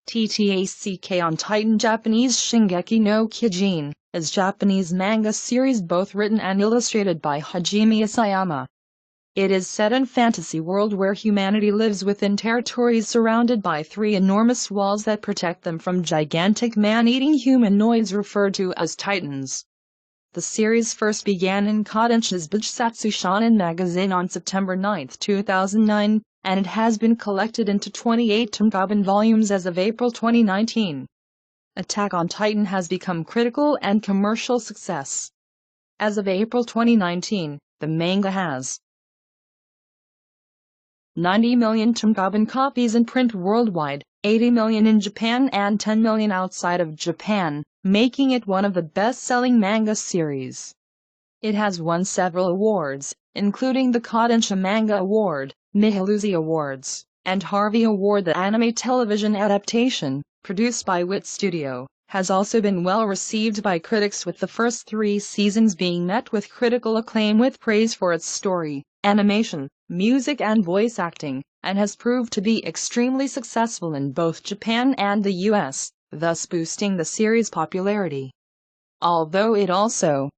TTACK on Titan. Japanese Shingeki no Kyojin is Japanese manga series both written and illustrated by Hajime Isayama. It is set in fantasy world where humanity lives within territories surrounded by three enormous walls that protect them from gigantic man-eating humanoids referred to as titans. The series first began in Kodansha's Bijsatsu Shonen magazine on September 9, 2009, and it has been collected into 28 tankobon volumes as of April 2019. Attack on Titan has become critical and commercial success. As of April 2019, the manga has 90 million tankobon copies in print worldwide, 80 million in Japan and 10 million outside of Japan, making it one of the best-selling manga series. It has won several awards, including the Kodansha Manga Award, Mihaluzi Awards, and Harvey Award. The anime television adaptation, produced by Wit Studio, has also been well received by critics, with the first 3 seasons being met with critical acclaim with praise for its story, animation, music and voice acting, and has proved to be extremely successful in both Japan and the US, thus boosting the series' popularity. Although it also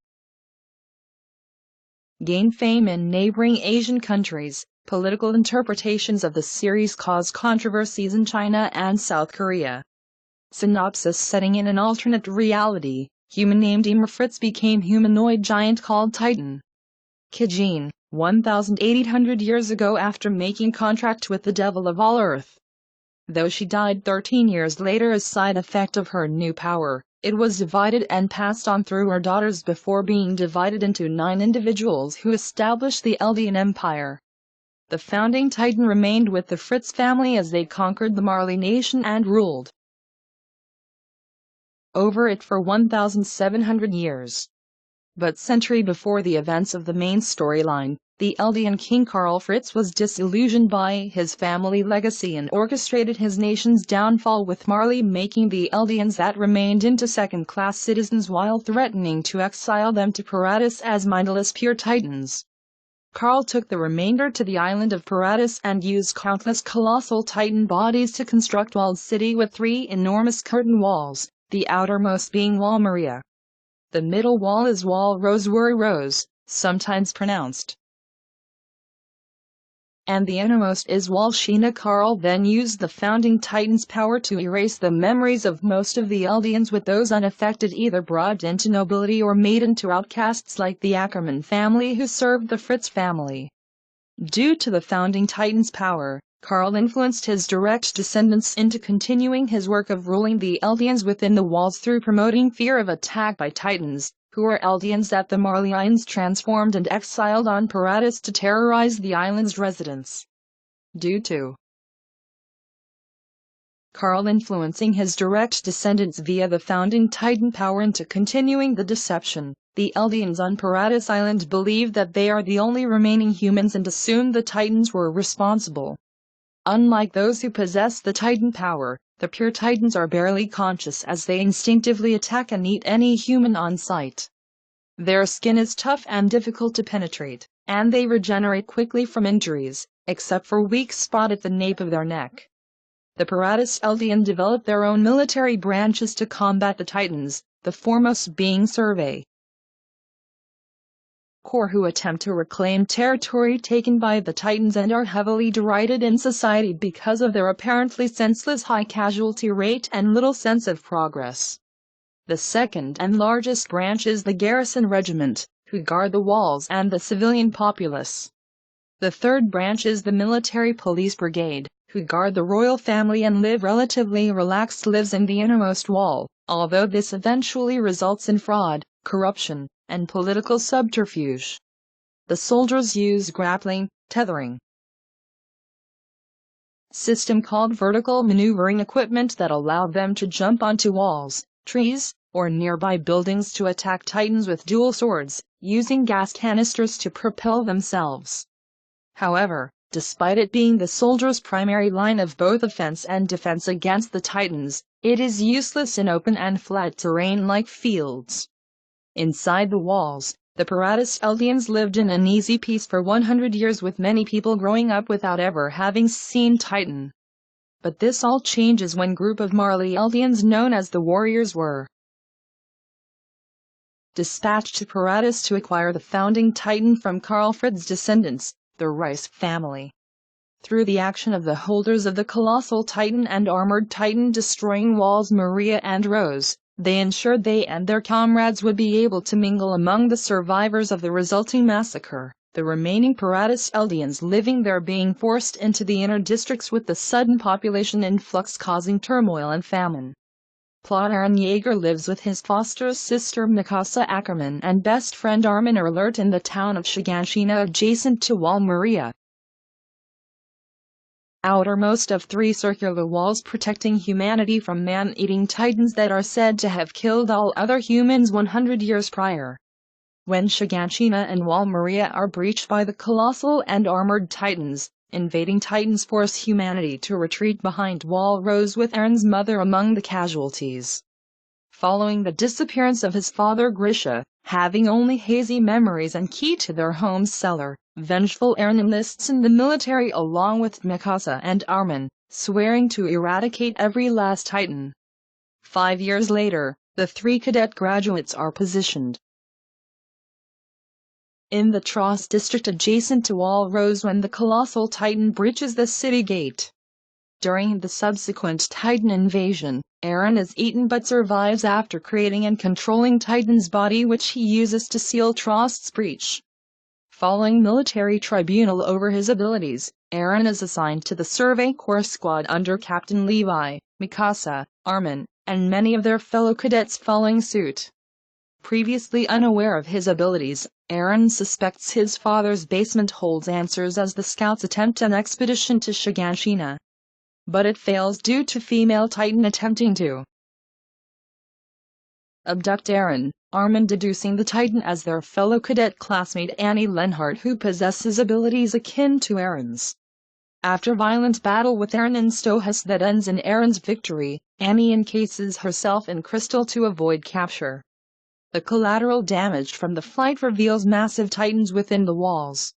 gained fame in neighboring Asian countries, political interpretations of the series caused controversies in China and South Korea. Synopsis: setting in an alternate reality, human named Ymir Fritz became humanoid giant called Titan. Kyojin, 1,800 years ago after making contract with the devil of all earth. Though she died 13 years later as side effect of her new power, it was divided and passed on through her daughters before being divided into 9 individuals who established the Eldian Empire. The founding Titan remained with the Fritz family as they conquered the Marley nation and ruled over it for 1,700 years. But century before the events of the main storyline, the Eldian king Karl Fritz was disillusioned by his family legacy and orchestrated his nation's downfall, with Marley making the Eldians that remained into second-class citizens while threatening to exile them to Paratus as mindless pure titans. Karl took the remainder to the island of Paratus and used countless colossal titan bodies to construct walled city with 3 enormous curtain walls, the outermost being Wall Maria. The middle wall is Wall Rosewuri Rose, sometimes pronounced, and the innermost is Wall Sheena. Karl then used the founding Titan's power to erase the memories of most of the Eldians, with those unaffected either brought into nobility or made into outcasts like the Ackerman family who served the Fritz family. Due to the founding Titan's power, Karl influenced his direct descendants into continuing his work of ruling the Eldians within the walls through promoting fear of attack by Titans, who were Eldians that the Marleyans transformed and exiled on Paratus to terrorize the island's residents. Due to Karl influencing his direct descendants via the founding Titan power into continuing the deception, the Eldians on Paratus Island believe that they are the only remaining humans and assume the Titans were responsible. Unlike those who possess the Titan power, the pure Titans are barely conscious as they instinctively attack and eat any human on sight. Their skin is tough and difficult to penetrate, and they regenerate quickly from injuries, except for a weak spot at the nape of their neck. The Paratus Eldian developed their own military branches to combat the Titans, the foremost being Survey Corps, who attempt to reclaim territory taken by the Titans and are heavily derided in society because of their apparently senseless high casualty rate and little sense of progress. The second and largest branch is the Garrison Regiment, who guard the walls and the civilian populace. The third branch is the Military Police Brigade, who guard the royal family and live relatively relaxed lives in the innermost wall, although this eventually results in fraud, corruption, and political subterfuge. The soldiers use grappling, tethering system called vertical maneuvering equipment that allow them to jump onto walls, trees, or nearby buildings to attack Titans with dual swords, using gas canisters to propel themselves. However, despite it being the soldiers' primary line of both offense and defense against the Titans, it is useless in open and flat terrain like fields. Inside the walls, the Paratus Eldians lived in an easy peace for 100 years, with many people growing up without ever having seen Titan. But this all changes when group of Marley Eldians known as the Warriors were dispatched to Paratus to acquire the founding Titan from Karlfrid's descendants, the Rice family. Through the action of the holders of the colossal Titan and armored Titan destroying walls Maria and Rose, they ensured they and their comrades would be able to mingle among the survivors of the resulting massacre, the remaining Paratus Eldians living there being forced into the inner districts with the sudden population influx causing turmoil and famine. Plot Aaron Yeager lives with his foster sister Mikasa Ackerman and best friend Armin Erlert in the town of Shingeki adjacent to Wall Maria. Outermost of 3 circular walls protecting humanity from man-eating titans that are said to have killed all other humans 100 years prior. When Shigashina and Wall Maria are breached by the colossal and armored titans, invading titans force humanity to retreat behind Wall Rose with Aaron's mother among the casualties. Following the disappearance of his father Grisha, having only hazy memories and key to their home's cellar, vengeful Aaron enlists in the military along with Mikasa and Armin, swearing to eradicate every last titan. 5 years later, the 3 cadet graduates are positioned in the Tross district adjacent to Wall Rose when the colossal Titan breaches the city gate. During the subsequent Titan invasion, Aaron is eaten but survives after creating and controlling Titan's body which he uses to seal Tross's breach. Following military tribunal over his abilities, Aaron is assigned to the Survey Corps squad under Captain Levi, Mikasa, Armin, and many of their fellow cadets following suit. Previously unaware of his abilities, Aaron suspects his father's basement holds answers as the scouts attempt an expedition to Shigashina. But it fails due to female Titan attempting to abduct Aaron, Armin deducing the Titan as their fellow cadet classmate Annie Lenhart who possesses abilities akin to Aaron's. After violent battle with Aaron in Stohus that ends in Aaron's victory, Annie encases herself in crystal to avoid capture. The collateral damage from the flight reveals massive titans within the walls.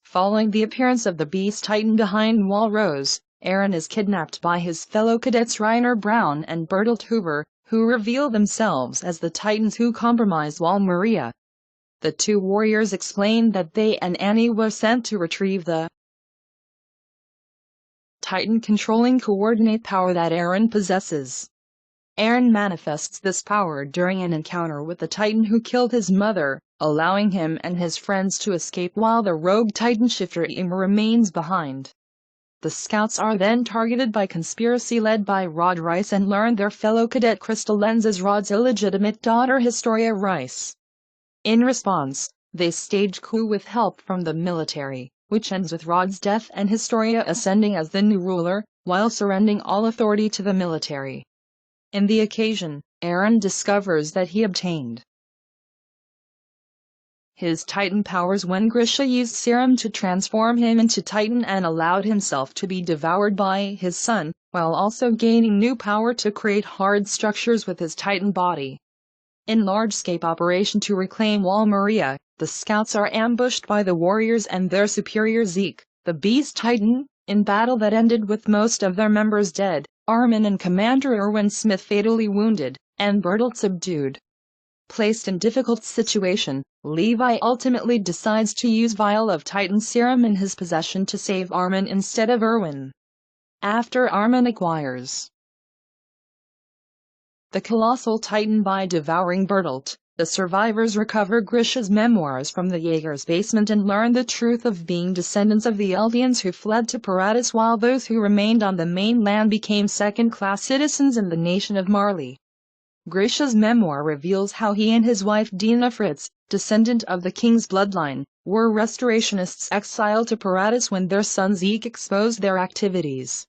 Following the appearance of the Beast Titan behind Wall Rose, Aaron is kidnapped by his fellow cadets Reiner Brown and Bertolt Hoover, who reveal themselves as the titans who compromised Wall Maria. The 2 warriors explain that they and Annie were sent to retrieve the Titan-controlling coordinate power that Aaron possesses. Aaron manifests this power during an encounter with the Titan who killed his mother, allowing him and his friends to escape while the rogue Titan shifter Ymir remains behind. The scouts are then targeted by conspiracy led by Rod Rice and learn their fellow cadet Crystal Lens is Rod's illegitimate daughter Historia Rice. In response, they stage coup with help from the military, which ends with Rod's death and Historia ascending as the new ruler, while surrendering all authority to the military. In the occasion, Aaron discovers that he obtained his Titan powers when Grisha used serum to transform him into Titan and allowed himself to be devoured by his son, while also gaining new power to create hard structures with his Titan body. In large-scale operation to reclaim Wall Maria, the scouts are ambushed by the warriors and their superior Zeke, the Beast Titan, in battle that ended with most of their members dead, Armin and Commander Erwin Smith fatally wounded, and Bertolt subdued. Placed in difficult situation, Levi ultimately decides to use vial of Titan serum in his possession to save Armin instead of Erwin. After Armin acquires the colossal Titan by devouring Bertolt, the survivors recover Grisha's memoirs from the Jaeger's basement and learn the truth of being descendants of the Eldians who fled to Paratus while those who remained on the mainland became second-class citizens in the nation of Marley. Grisha's memoir reveals how he and his wife Dina Fritz, descendant of the king's bloodline, were restorationists exiled to Paratus when their son Zeke exposed their activities.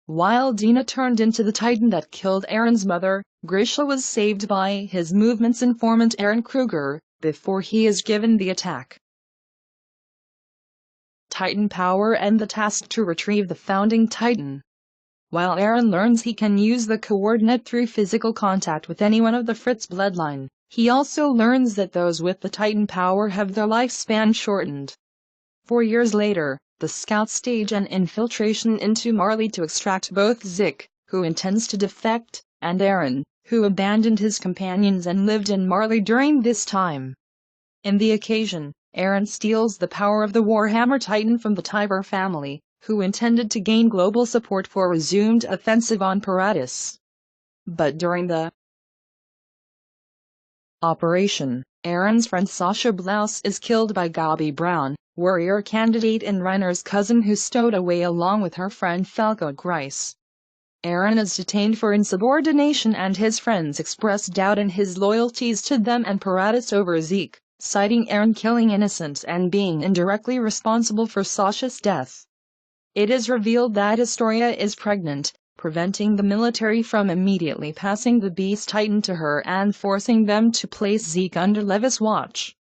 While Dina turned into the Titan that killed Aaron's mother, Grisha was saved by his movement's informant Aaron Kruger, before he is given the attack Titan power and the task to retrieve the founding Titan. While Aaron learns he can use the coordinate through physical contact with anyone of the Fritz bloodline, he also learns that those with the Titan power have their lifespan shortened. 4 years later, the scout stage and infiltration into Marley to extract both Zik, who intends to defect, and Eren, who abandoned his companions and lived in Marley during this time. In the occasion, Eren steals the power of the Warhammer Titan from the Tiber family, who intended to gain global support for a resumed offensive on Paratus. But during the operation, Eren's friend Sasha Blouse is killed by Gabi Brown, warrior candidate and Reiner's cousin who stowed away along with her friend Falco Grice. Eren is detained for insubordination and his friends express doubt in his loyalties to them and Paratus over Zeke, citing Eren killing innocents and being indirectly responsible for Sasha's death. It is revealed that Historia is pregnant, preventing the military from immediately passing the Beast Titan to her and forcing them to place Zeke under Levis' watch.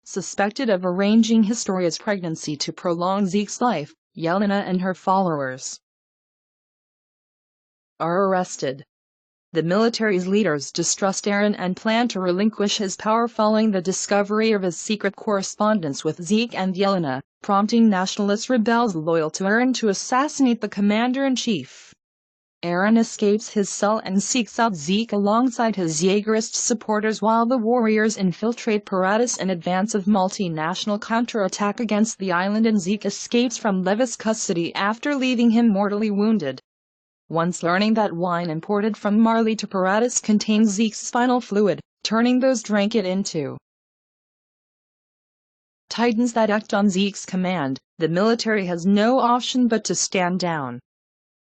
Suspected of arranging Historia's pregnancy to prolong Zeke's life, Yelena and her followers are arrested. The military's leaders distrust Eren and plan to relinquish his power following the discovery of his secret correspondence with Zeke and Yelena, prompting nationalist rebels loyal to Eren to assassinate the commander-in-chief. Eren escapes his cell and seeks out Zeke alongside his Jaegerist supporters while the warriors infiltrate Paratus in advance of multinational counterattack against the island, and Zeke escapes from Levis' custody after leaving him mortally wounded. Once learning that wine imported from Marley to Paratus contains Zeke's spinal fluid, turning those drank it into Titans that act on Zeke's command, the military has no option but to stand down.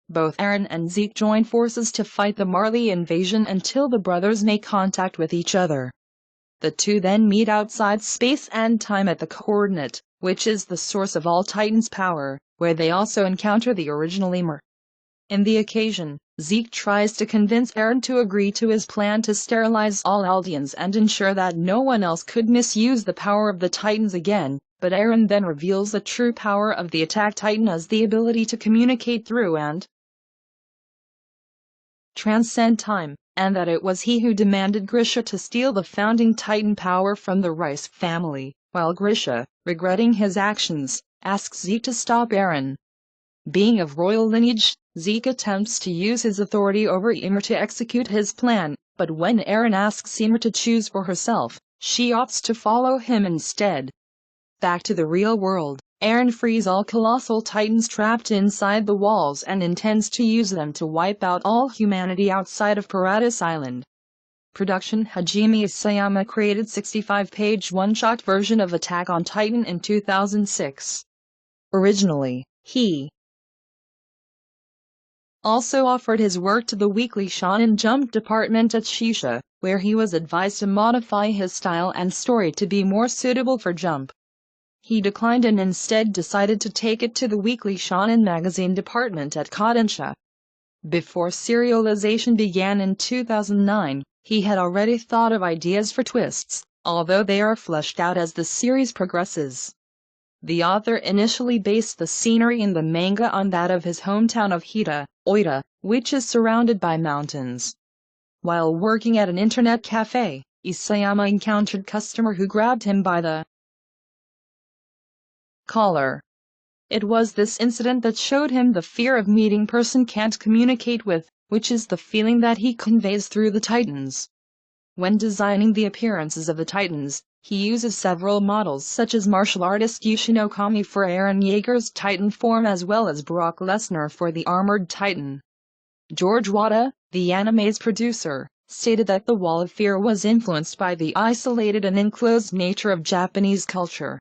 Both Eren and Zeke join forces to fight the Marley invasion until the brothers make contact with each other. The two then meet outside space and time at the coordinate, which is the source of all Titans' power, where they also encounter the original Lemur. In the occasion, Zeke tries to convince Eren to agree to his plan to sterilize all Eldians and ensure that no one else could misuse the power of the Titans again, but Eren then reveals the true power of the Attack Titan as the ability to communicate through and transcend time, and that it was he who demanded Grisha to steal the founding Titan power from the Rice family, while Grisha, regretting his actions, asks Zeke to stop Eren. Being of royal lineage, Zeke attempts to use his authority over Ymir to execute his plan, but when Eren asks Ymir to choose for herself, she opts to follow him instead. Back to the real world, Eren frees all colossal titans trapped inside the walls and intends to use them to wipe out all humanity outside of Paratus Island. Production: Hajime Isayama created 65-page one-shot version of Attack on Titan in 2006. Originally, he also offered his work to the Weekly Shonen Jump department at Shisha, where he was advised to modify his style and story to be more suitable for Jump. He declined and instead decided to take it to the Weekly Shonen magazine department at Kodansha. Before serialization began in 2009, he had already thought of ideas for twists, although they are fleshed out as the series progresses. The author initially based the scenery in the manga on that of his hometown of Hita, Oita, which is surrounded by mountains. While working at an internet cafe, Isayama encountered a customer who grabbed him by the collar. It was this incident that showed him the fear of meeting person can't communicate with, which is the feeling that he conveys through the Titans. When designing the appearances of the Titans, he uses several models such as martial artist Yushin Okami for Eren Yeager's Titan form as well as Brock Lesnar for the Armored Titan. George Wada, the anime's producer, stated that the Wall of Fear was influenced by the isolated and enclosed nature of Japanese culture.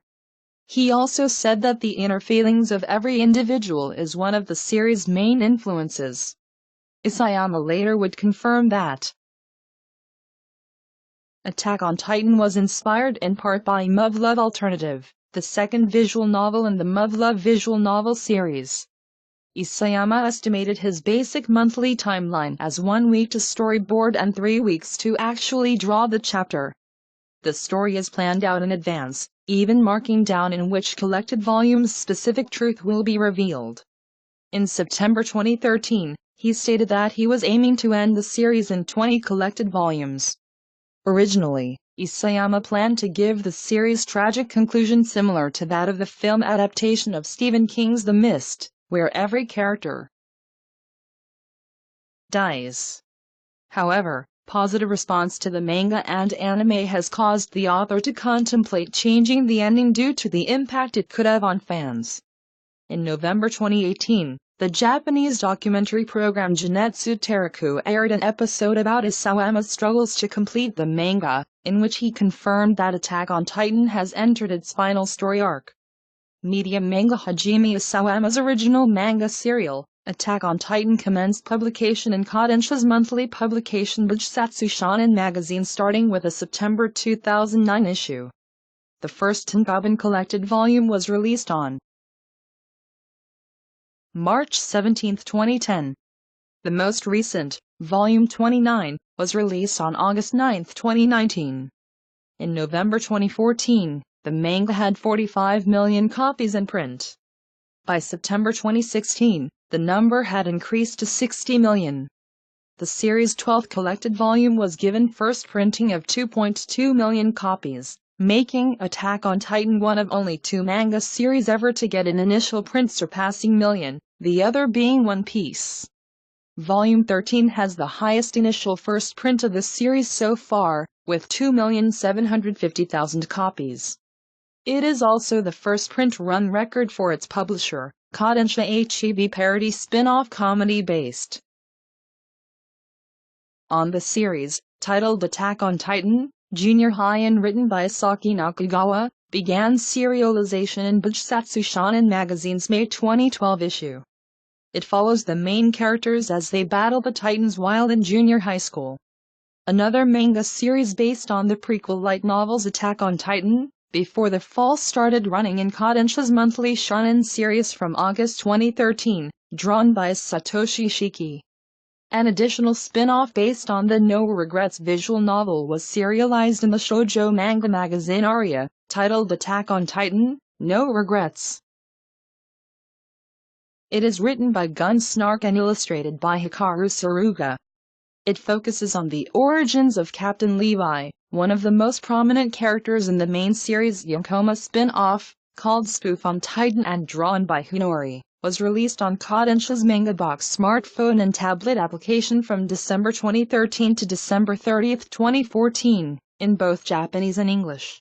He also said that the inner feelings of every individual is one of the series' main influences. Isayama later would confirm that Attack on Titan was inspired in part by Muv-Luv Alternative, the second visual novel in the Muv-Luv visual novel series. Isayama estimated his basic monthly timeline as 1 week to storyboard and 3 weeks to actually draw the chapter. The story is planned out in advance, even marking down in which collected volumes specific truth will be revealed. In September 2013, he stated that he was aiming to end the series in 20 collected volumes. Originally, Isayama planned to give the series' tragic conclusion similar to that of the film adaptation of Stephen King's The Mist, where every character dies. However, positive response to the manga and anime has caused the author to contemplate changing the ending due to the impact it could have on fans. In November 2018, the Japanese documentary program Genetsu Teruku aired an episode about Isayama's struggles to complete the manga, in which he confirmed that Attack on Titan has entered its final story arc. Medium manga Hajime Isayama's original manga serial, Attack on Titan, commenced publication in Kodansha's monthly publication Bujsatsu Shonen magazine starting with a September 2009 issue. The first Tankobon collected volume was released on March 17, 2010. The most recent, Volume 29, was released on August 9, 2019. In November 2014, the manga had 45 million copies in print. By September 2016, the number had increased to 60 million. The series' 12th collected volume was given first printing of 2.2 million copies, making Attack on Titan one of only two manga series ever to get an initial print surpassing million, the other being One Piece. Volume 13 has the highest initial first print of the series so far, with 2,750,000 copies. It is also the first print run record for its publisher, Kodansha HEB parody spin-off comedy based on the series, titled Attack on Titan, Junior High and written by Saki Nakagawa, began serialization in Bujsatsu Shonen magazine's May 2012 issue. It follows the main characters as they battle the Titans while in junior high school. Another manga series based on the prequel light novels Attack on Titan, Before the Fall started running in Kodansha's monthly shonen series from August 2013, drawn by Satoshi Shiki. An additional spin-off based on the No Regrets visual novel was serialized in the shoujo manga magazine Aria, titled Attack on Titan, No Regrets. It is written by Gun Snark and illustrated by Hikaru Saruga. It focuses on the origins of Captain Levi, one of the most prominent characters in the main series Yonkoma spin-off, called Spoof on Titan and drawn by Hunori, was released on Kodansha's Manga Box smartphone and tablet application from December 2013 to December 30, 2014, in both Japanese and English.